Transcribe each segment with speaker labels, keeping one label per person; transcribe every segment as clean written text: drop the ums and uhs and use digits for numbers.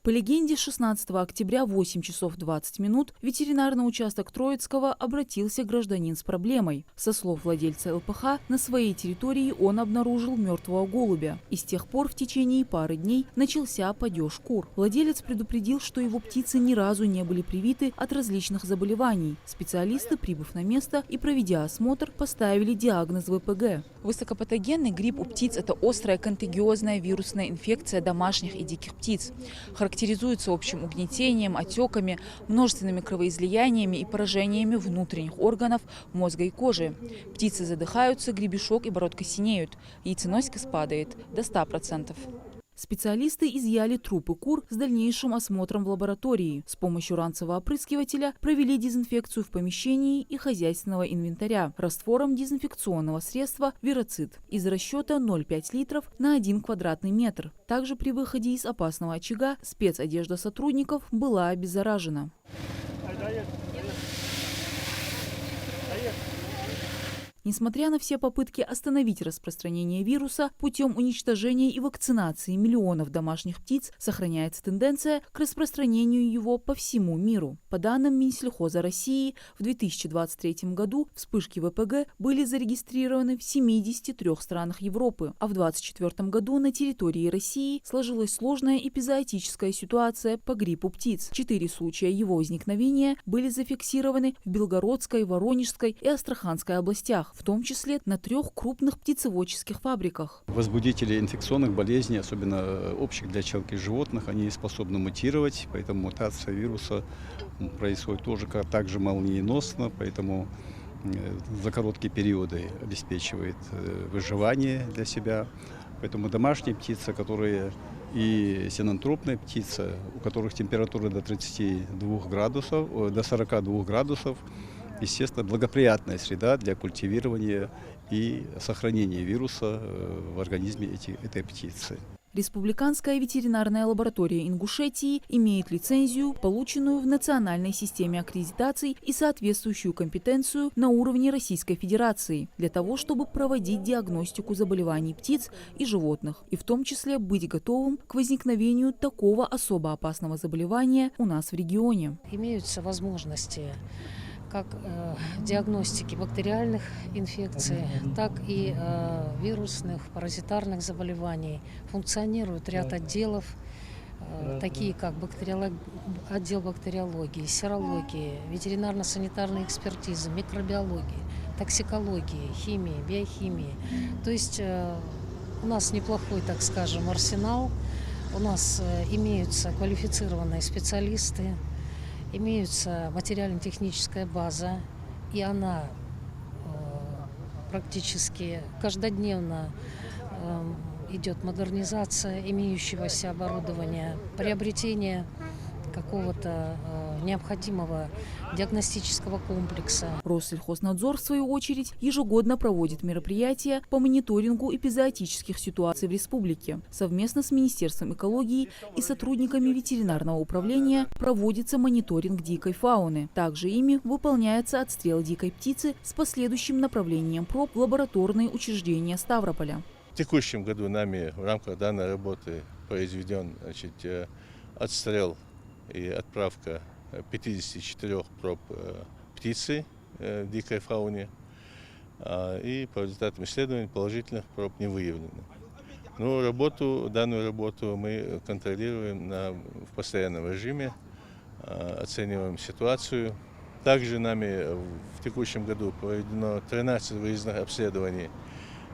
Speaker 1: По легенде, 16 октября в 8 часов 20 минут в ветеринарный участок Троицкого обратился гражданин с проблемой. Со слов владельца ЛПХ, на своей территории он обнаружил мертвого голубя. И с тех пор в течение пары дней начался падеж кур. Владелец предупредил, что его птицы ни разу не были привиты от различных заболеваний. Специалисты, прибыв на место и проведя осмотр, поставили диагноз ВПГ. Высокопатогенный грипп у птиц – это острая контагиозная вирусная инфекция домашних и диких птиц. Характеризуется общим угнетением, отеками, множественными кровоизлияниями и поражениями внутренних органов мозга и кожи. Птицы задыхаются, гребешок и бородка синеют. Яйценоска падает до 100%. Специалисты изъяли трупы кур с дальнейшим осмотром в лаборатории. С помощью ранцевого опрыскивателя провели дезинфекцию в помещении и хозяйственного инвентаря раствором дезинфекционного средства «Вироцид» из расчета 0,5 литров на 1 квадратный метр. Также при выходе из опасного очага спецодежда сотрудников была обеззаражена. Несмотря на все попытки остановить распространение вируса путем уничтожения и вакцинации миллионов домашних птиц, сохраняется тенденция к распространению его по всему миру. По данным Минсельхоза России, в 2023 году вспышки ВПГ были зарегистрированы в 73 странах Европы, а в 2024 году на территории России сложилась сложная эпизоотическая ситуация по гриппу птиц. 4 случая его возникновения были зафиксированы в Белгородской, Воронежской и Астраханской областях, в том числе на 3 крупных птицеводческих фабриках.
Speaker 2: Возбудители инфекционных болезней, особенно общих для человека и животных, они способны мутировать, поэтому мутация вируса происходит тоже так же молниеносно, поэтому за короткие периоды обеспечивает выживание для себя. Поэтому домашние птицы, которые и синантропная птица, у которых температура до 32 градусов, до 42 градусов, естественно, благоприятная среда для культивирования и сохранения вируса в организме этой птицы.
Speaker 1: Республиканская ветеринарная лаборатория Ингушетии имеет лицензию, полученную в национальной системе аккредитаций и соответствующую компетенцию на уровне Российской Федерации для того, чтобы проводить диагностику заболеваний птиц и животных, и в том числе быть готовым к возникновению такого особо опасного заболевания у нас в регионе.
Speaker 3: Имеются возможности как диагностики бактериальных инфекций, так и вирусных, паразитарных заболеваний. Функционирует ряд отделов, такие как отдел бактериологии, серологии, ветеринарно-санитарной экспертизы, микробиологии, токсикологии, химии, биохимии. То есть у нас неплохой, так скажем, арсенал, у нас имеются квалифицированные специалисты, имеется материально-техническая база, и она практически каждодневно идет модернизация имеющегося оборудования, приобретение какого-то необходимого диагностического комплекса.
Speaker 1: Россельхознадзор, в свою очередь, ежегодно проводит мероприятия по мониторингу эпизоотических ситуаций в республике. Совместно с Министерством экологии и сотрудниками ветеринарного управления проводится мониторинг дикой фауны. Также ими выполняется отстрел дикой птицы с последующим направлением проб в лабораторные учреждения Ставрополя.
Speaker 4: В текущем году нами в рамках данной работы произведен отстрел и отправка 54 проб птицы в дикой фауне. И по результатам исследований положительных проб не выявлено. Но данную работу мы контролируем в постоянном режиме, оцениваем ситуацию. Также нами в текущем году проведено 13 выездных обследований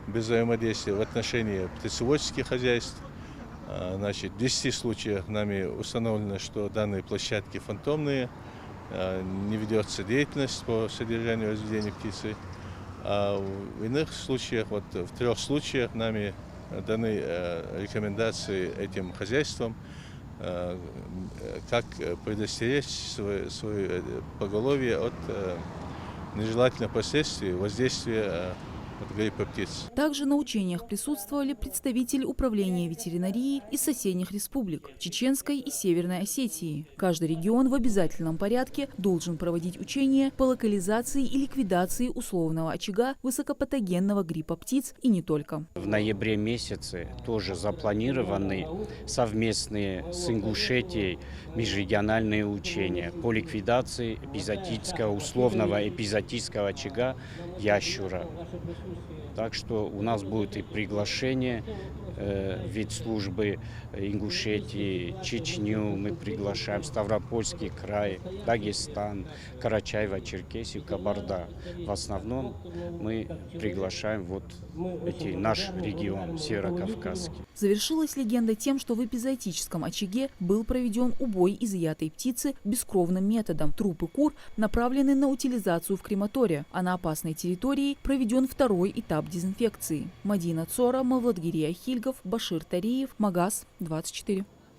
Speaker 4: без взаимодействия в отношении птицеводческих хозяйств. В 10 случаях нами установлено, что данные площадки фантомные, не ведется деятельность по содержанию и разведению птицы. А в иных случаях, в 3 случаях нами даны рекомендации этим хозяйствам, как предостеречь свое поголовье от нежелательных последствий воздействия от гриппа птиц.
Speaker 1: Также на учениях присутствовали представители управления ветеринарии из соседних республик – Чеченской и Северной Осетии. Каждый регион в обязательном порядке должен проводить учения по локализации и ликвидации условного очага высокопатогенного гриппа птиц и не только.
Speaker 5: В ноябре месяце тоже запланированы совместные с Ингушетией межрегиональные учения по ликвидации условного эпизоотического очага ящура. Так что у нас будет и приглашение вид службы Ингушетии, Чечню мы приглашаем, Ставропольский край, Дагестан, Карачаево-Черкесию, Кабарда. В основном мы приглашаем наш регион, Северокавказский.
Speaker 1: Завершилась легенда тем, что в эпизоотическом очаге был проведен убой изъятой птицы бескровным методом. Трупы кур направлены на утилизацию в крематория, а на опасной территории проведен второй этап дезинфекции. Мадина Цора, Мавладгирия Хильгов, Башир Тариев, Магаз 24.